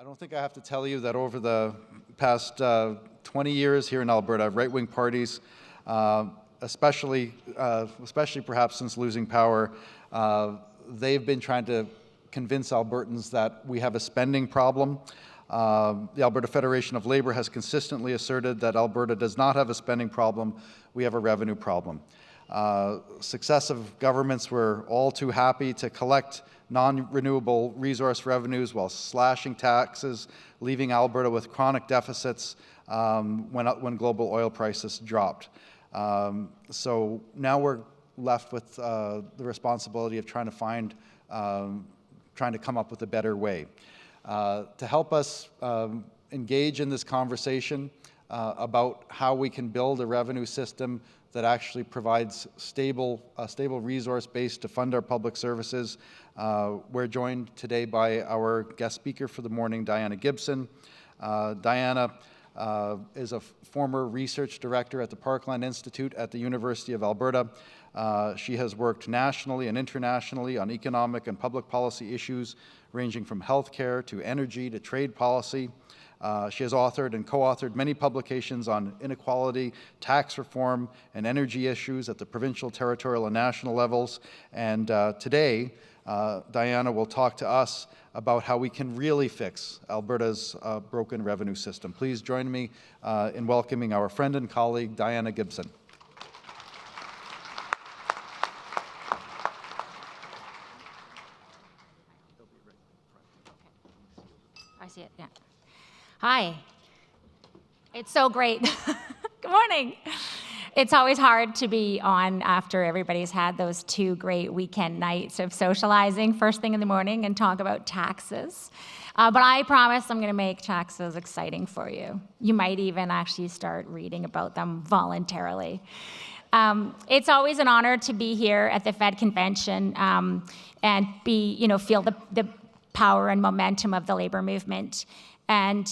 I don't think I have to tell you that over the past 20 years here in Alberta, right-wing parties, especially perhaps since losing power, they've been trying to convince Albertans that we have a spending problem. The Alberta Federation of Labour has consistently asserted that Alberta does not have a spending problem, we have a revenue problem. Successive governments were all too happy to collect non-renewable resource revenues while slashing taxes, leaving Alberta with chronic deficits when global oil prices dropped. So now we're left with the responsibility of trying to come up with a better way. To help us engage in this conversation about how we can build a revenue system that actually provides a stable resource base to fund our public services. We're joined today by our guest speaker for the morning, Diana Gibson. Diana is a former research director at the Parkland Institute at the University of Alberta. She has worked nationally and internationally on economic and public policy issues ranging from healthcare to energy to trade policy. She has authored and co-authored many publications on inequality, tax reform, and energy issues at the provincial, territorial, and national levels. And today, Diana will talk to us about how we can really fix Alberta's broken revenue system. Please join me in welcoming our friend and colleague, Diana Gibson. I see it, yeah. Hi. It's so great. Good morning. It's always hard to be on after everybody's had those 2 great weekend nights of socializing first thing in the morning and talk about taxes. But I promise I'm going to make taxes exciting for you. You might even actually start reading about them voluntarily. It's always an honor to be here at the Fed convention and feel the power and momentum of the labor movement. And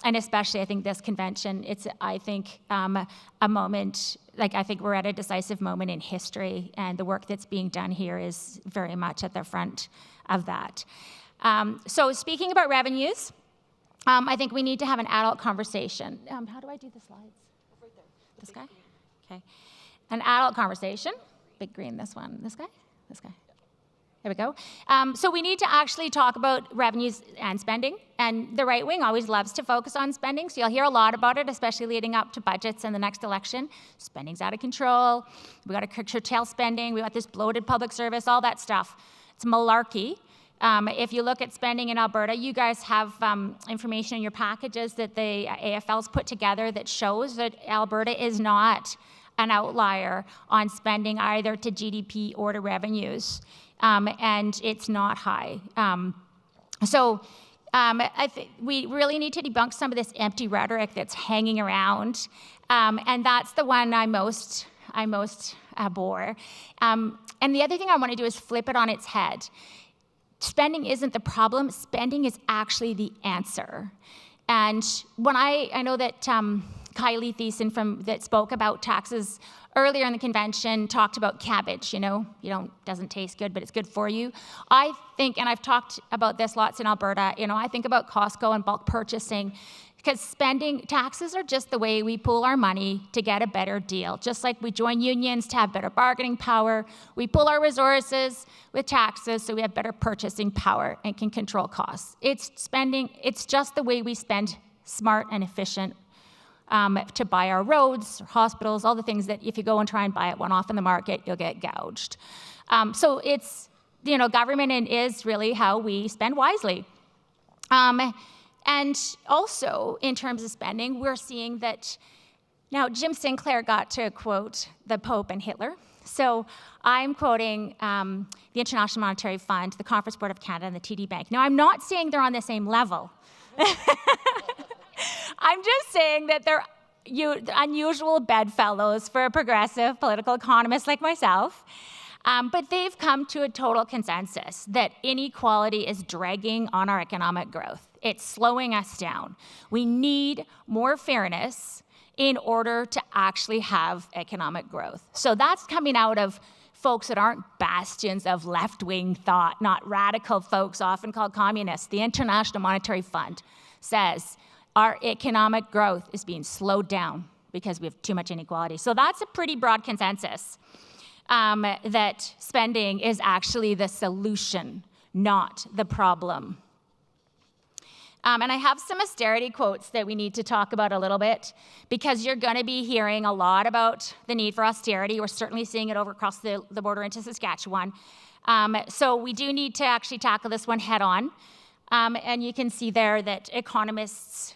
especially, I think this convention, it's, I think, a moment, I think we're at a decisive moment in history, and the work that's being done here is very much at the front of that. So speaking about revenues, I think we need to have an adult conversation. How do I do the slides? Right there. This guy? Okay. An adult conversation. Big green, this one. This guy? This guy. There we go. So we need to actually talk about revenues and spending, and the right wing always loves to focus on spending, so you'll hear a lot about it, especially leading up to budgets and the next election. Spending's out of control, we got to curtail spending, we got this bloated public service, all that stuff. It's malarkey. If you look at spending in Alberta, you guys have information in your packages that the AFL's put together that shows that Alberta is not an outlier on spending either to GDP or to revenues. And it's not high. I think we really need to debunk some of this empty rhetoric that's hanging around, and that's the one I most abhor. And the other thing I want to do is flip it on its head. Spending isn't the problem. Spending is actually the answer. And when I know that Kylie Thiessen that spoke about taxes earlier in the convention talked about cabbage, doesn't taste good, but it's good for you. I think, and I've talked about this lots in Alberta, I think about Costco and bulk purchasing, because taxes are just the way we pool our money to get a better deal. Just like we join unions to have better bargaining power, we pool our resources with taxes so we have better purchasing power and can control costs. It's just the way we spend smart and efficient to buy our roads, hospitals, all the things that if you go and try and buy it one off in the market, you'll get gouged. So it's, government is really how we spend wisely. And also, in terms of spending, we're seeing that, now Jim Sinclair got to quote the Pope and Hitler. So I'm quoting the International Monetary Fund, the Conference Board of Canada, and the TD Bank. Now, I'm not saying they're on the same level. I'm just saying that they're unusual bedfellows for a progressive political economist like myself. But they've come to a total consensus that inequality is dragging on our economic growth. It's slowing us down. We need more fairness in order to actually have economic growth. So that's coming out of folks that aren't bastions of left-wing thought, not radical folks often called communists. The International Monetary Fund says our economic growth is being slowed down because we have too much inequality. So that's a pretty broad consensus, that spending is actually the solution, not the problem. And I have some austerity quotes that we need to talk about a little bit, because you're going to be hearing a lot about the need for austerity. We're certainly seeing it over across the border into Saskatchewan. So we do need to actually tackle this one head on. And you can see there that economists,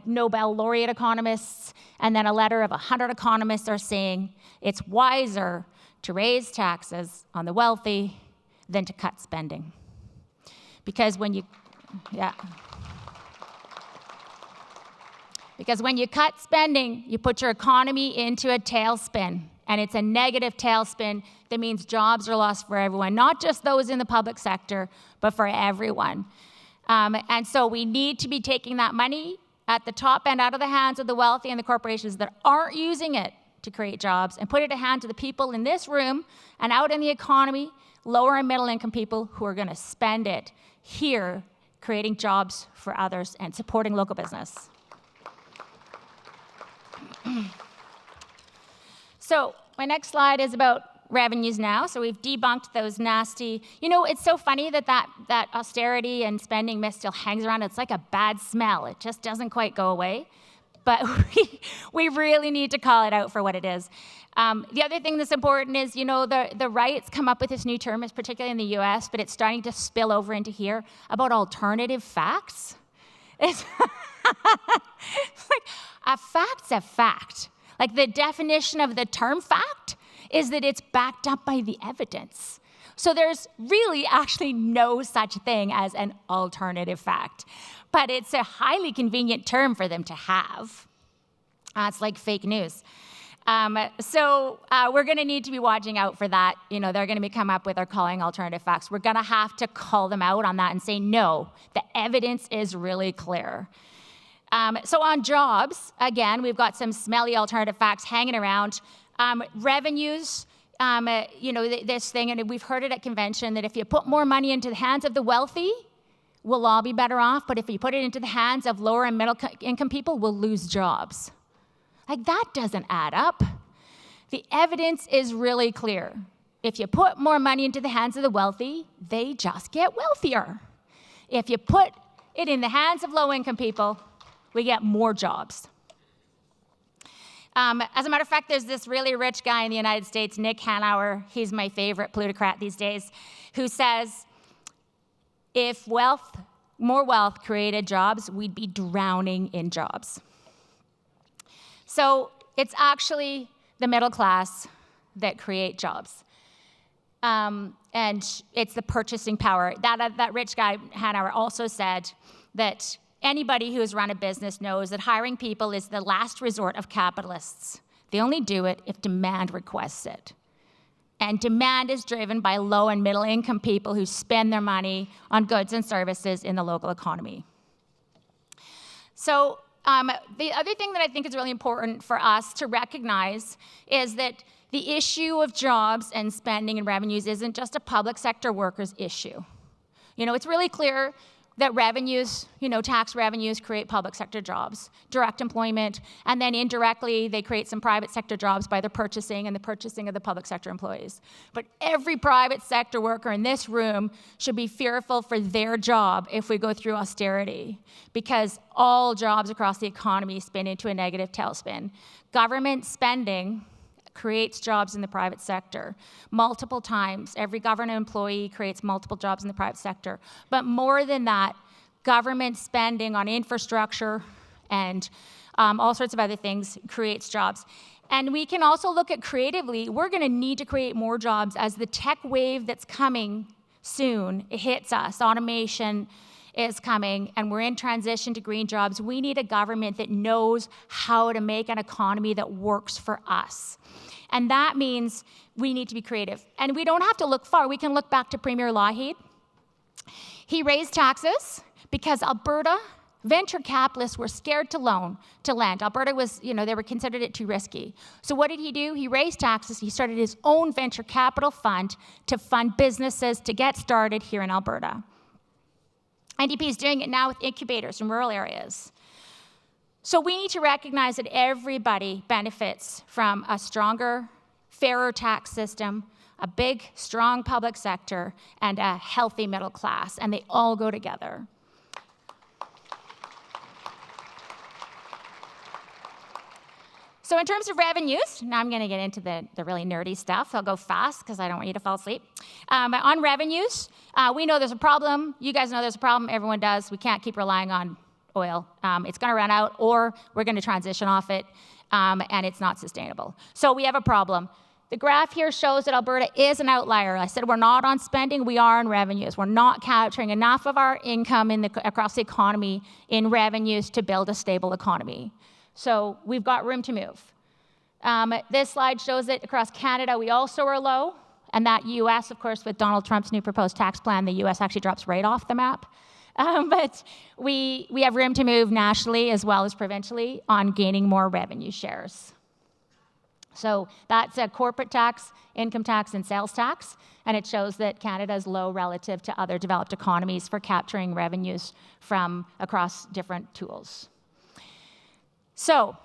Nobel laureate economists, and then a letter of 100 economists are saying it's wiser to raise taxes on the wealthy than to cut spending. Because when you cut spending, you put your economy into a tailspin, and it's a negative tailspin that means jobs are lost for everyone, not just those in the public sector, but for everyone. And so we need to be taking that money at the top end out of the hands of the wealthy and the corporations that aren't using it to create jobs, and put it in the hands of the people in this room and out in the economy, lower and middle income people who are going to spend it here, creating jobs for others and supporting local business. So my next slide is about revenues now. So we've debunked those nasty, it's so funny that austerity and spending myth still hangs around. It's like a bad smell. It just doesn't quite go away. But we really need to call it out for what it is. The other thing that's important is, the right's come up with this new term, particularly in the US, but it's starting to spill over into here, about alternative facts. It's like, a fact's a fact. Like, the definition of the term fact is that it's backed up by the evidence. So there's really actually no such thing as an alternative fact. But it's a highly convenient term for them to have. It's like fake news. So we're going to need to be watching out for that. They're going to be come up with or calling alternative facts. We're going to have to call them out on that and say, no, the evidence is really clear. So on jobs, again, we've got some smelly alternative facts hanging around. Revenues, this thing, and we've heard it at convention, that if you put more money into the hands of the wealthy, we'll all be better off. But if you put it into the hands of lower and middle income people, we'll lose jobs. Like, that doesn't add up. The evidence is really clear. If you put more money into the hands of the wealthy, they just get wealthier. If you put it in the hands of low-income people, we get more jobs. As a matter of fact, there's this really rich guy in the United States, Nick Hanauer, he's my favorite plutocrat these days, who says, if more wealth created jobs, we'd be drowning in jobs. So it's actually the middle class that create jobs. And it's the purchasing power. That rich guy, Hanauer, also said that anybody who has run a business knows that hiring people is the last resort of capitalists. They only do it if demand requests it. And demand is driven by low and middle income people who spend their money on goods and services in the local economy. So the other thing that I think is really important for us to recognize is that the issue of jobs and spending and revenues isn't just a public sector workers issue. It's really clear that revenues, tax revenues create public sector jobs, direct employment, and then indirectly they create some private sector jobs by the purchasing and the purchasing of the public sector employees. But every private sector worker in this room should be fearful for their job if we go through austerity, because all jobs across the economy spin into a negative tailspin. Government spending creates jobs in the private sector. Multiple times, every government employee creates multiple jobs in the private sector. But more than that, government spending on infrastructure and all sorts of other things creates jobs. And we can also look at creatively, we're going to need to create more jobs as the tech wave that's coming soon hits us. Automation is coming, and we're in transition to green jobs. We need a government that knows how to make an economy that works for us. And that means we need to be creative. And we don't have to look far. We can look back to Premier Lougheed. He raised taxes because Alberta venture capitalists were scared to lend. Alberta was, they were considered it too risky. So what did he do? He raised taxes. He started his own venture capital fund to fund businesses to get started here in Alberta. NDP is doing it now with incubators in rural areas. So we need to recognize that everybody benefits from a stronger, fairer tax system, a big, strong public sector, and a healthy middle class, and they all go together. So in terms of revenues, now I'm going to get into the really nerdy stuff. I'll go fast because I don't want you to fall asleep. On revenues, we know there's a problem. You guys know there's a problem. Everyone does. We can't keep relying on oil. It's going to run out, or we're going to transition off it, and it's not sustainable. So we have a problem. The graph here shows that Alberta is an outlier. I said we're not on spending, we are on revenues. We're not capturing enough of our income across the economy in revenues to build a stable economy. So we've got room to move. This slide shows that across Canada, we also are low, and that US, of course, with Donald Trump's new proposed tax plan, the US actually drops right off the map. But we have room to move nationally as well as provincially on gaining more revenue shares. So that's a corporate tax, income tax, and sales tax, and it shows that Canada is low relative to other developed economies for capturing revenues from across different tools. So,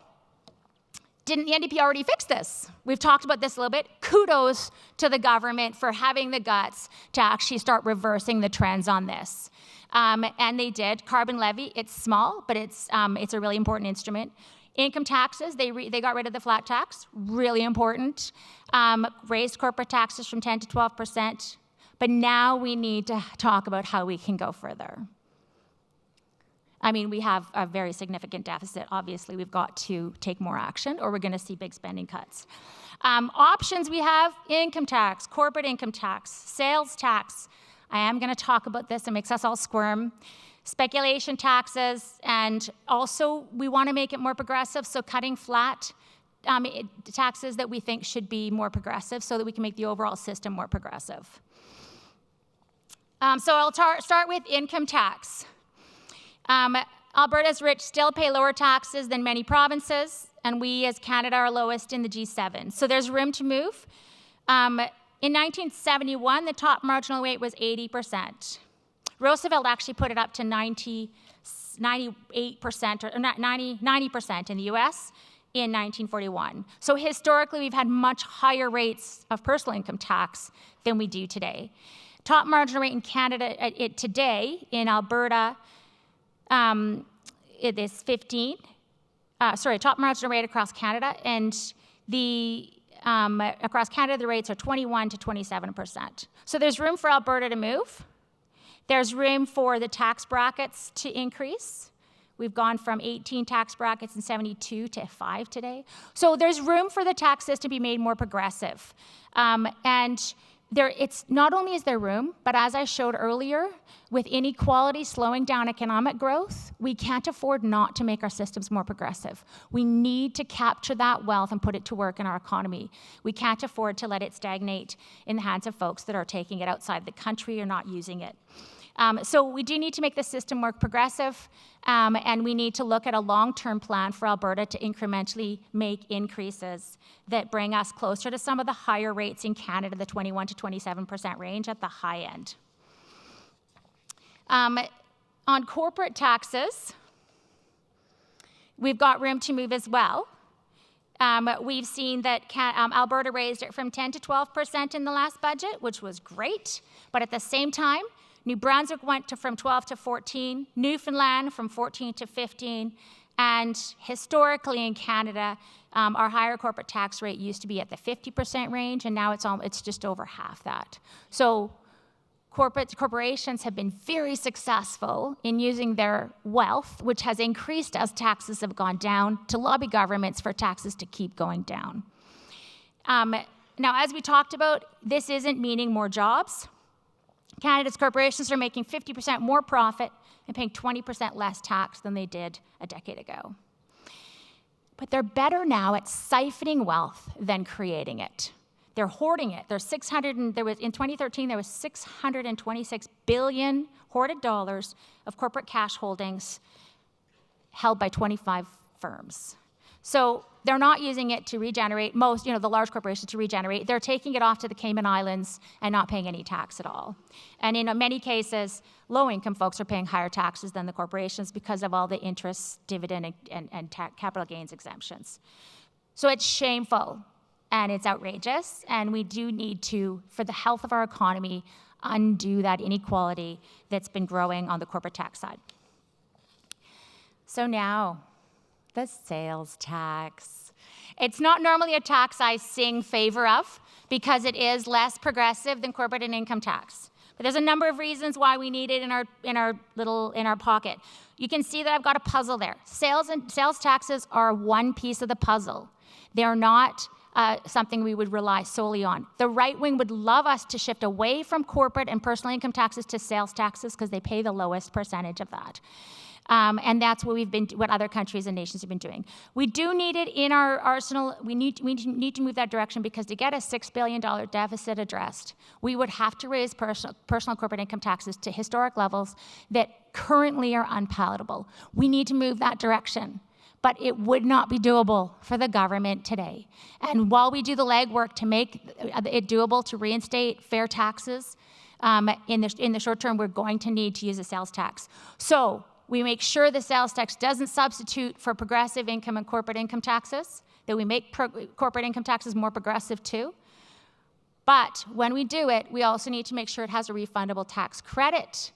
didn't the NDP already fix this? We've talked about this a little bit. Kudos to the government for having the guts to actually start reversing the trends on this. And they did. Carbon levy, it's small, but it's a really important instrument. Income taxes, they got rid of the flat tax, really important. Raised corporate taxes from 10 to 12%. But now we need to talk about how we can go further. I mean, we have a very significant deficit. Obviously, we've got to take more action, or we're going to see big spending cuts. Options we have: income tax, corporate income tax, sales tax. I am going to talk about this. It makes us all squirm. Speculation taxes, and also we want to make it more progressive, so cutting flat taxes that we think should be more progressive so that we can make the overall system more progressive. So I'll start with income tax. Alberta's rich still pay lower taxes than many provinces, and we as Canada are lowest in the G7. So there's room to move. In 1971, the top marginal rate was 80%. Roosevelt actually put it up to 98% or 90% in the US in 1941. So historically, we've had much higher rates of personal income tax than we do today. Top marginal rate in Canada today in Alberta, it is 15. Top marginal rate across Canada, and across Canada the rates are 21 to 27%. So there's room for Alberta to move. There's room for the tax brackets to increase. We've gone from 18 tax brackets in 72 to 5 today. So there's room for the tax system to be made more progressive. It's not only is there room, but as I showed earlier, with inequality slowing down economic growth, we can't afford not to make our systems more progressive. We need to capture that wealth and put it to work in our economy. We can't afford to let it stagnate in the hands of folks that are taking it outside the country or not using it. So we do need to make the system more progressive, and we need to look at a long-term plan for Alberta to incrementally make increases that bring us closer to some of the higher rates in Canada, the 21 to 27% range at the high end. On corporate taxes, we've got room to move as well. We've seen that Alberta raised it from 10 to 12% in the last budget, which was great, but at the same time, New Brunswick went from 12 to 14, Newfoundland from 14 to 15, and historically in Canada, our higher corporate tax rate used to be at the 50% range, and now it's just over half that. So corporations have been very successful in using their wealth, which has increased as taxes have gone down, to lobby governments for taxes to keep going down. Now, as we talked about, this isn't meaning more jobs. Canada's corporations are making 50% more profit and paying 20% less tax than they did a decade ago. But they're better now at siphoning wealth than creating it. They're hoarding it. In 2013, there was $626 billion hoarded dollars of corporate cash holdings held by 25 firms. So they're not using it to regenerate, most, the large corporations to regenerate. They're taking it off to the Cayman Islands and not paying any tax at all. And in many cases, low-income folks are paying higher taxes than the corporations because of all the interest, dividend, and capital gains exemptions. So it's shameful, and it's outrageous, and we do need to, for the health of our economy, undo that inequality that's been growing on the corporate tax side. So now, the sales tax. It's not normally a tax I sing favor of because it is less progressive than corporate and income tax. But there's a number of reasons why we need it in our pocket. You can see that I've got a puzzle there. Sales taxes are one piece of the puzzle. They're not something we would rely solely on. The right wing would love us to shift away from corporate and personal income taxes to sales taxes because they pay the lowest percentage of that. And that's what other countries and nations have been doing. We do need it in our arsenal. We need to move that direction because to get a $6 billion deficit addressed, we would have to raise personal and corporate income taxes to historic levels that currently are unpalatable. We need to move that direction. But it would not be doable for the government today. And while we do the legwork to make it doable to reinstate fair taxes, in the short term, we're going to need to use a sales tax. So we make sure the sales tax doesn't substitute for progressive income and corporate income taxes, that we make corporate income taxes more progressive too. But when we do it, we also need to make sure it has a refundable tax credit.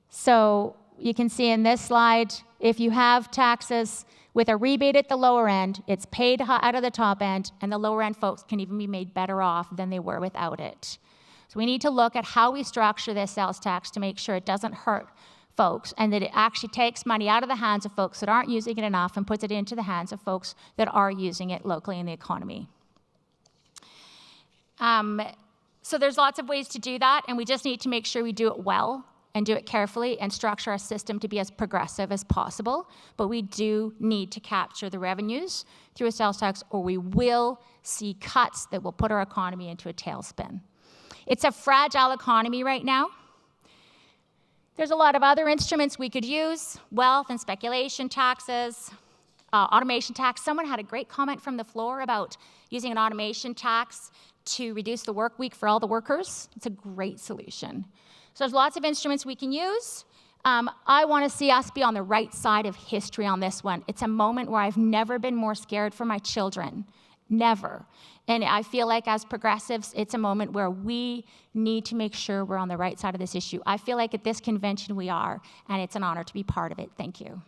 So you can see in this slide, if you have taxes with a rebate at the lower end, it's paid out of the top end, and the lower end folks can even be made better off than they were without it. So we need to look at how we structure this sales tax to make sure it doesn't hurt folks and that it actually takes money out of the hands of folks that aren't using it enough and puts it into the hands of folks that are using it locally in the economy. So there's lots of ways to do that, and we just need to make sure we do it well and do it carefully and structure our system to be as progressive as possible. But we do need to capture the revenues through a sales tax, or we will see cuts that will put our economy into a tailspin. It's a fragile economy right now. There's a lot of other instruments we could use, wealth and speculation taxes, automation tax. Someone had a great comment from the floor about using an automation tax to reduce the work week for all the workers. It's a great solution. So there's lots of instruments we can use. I want to see us be on the right side of history on this one. It's a moment where I've never been more scared for my children. Never. And I feel like as progressives, it's a moment where we need to make sure we're on the right side of this issue. I feel like at this convention we are, and it's an honor to be part of it. Thank you.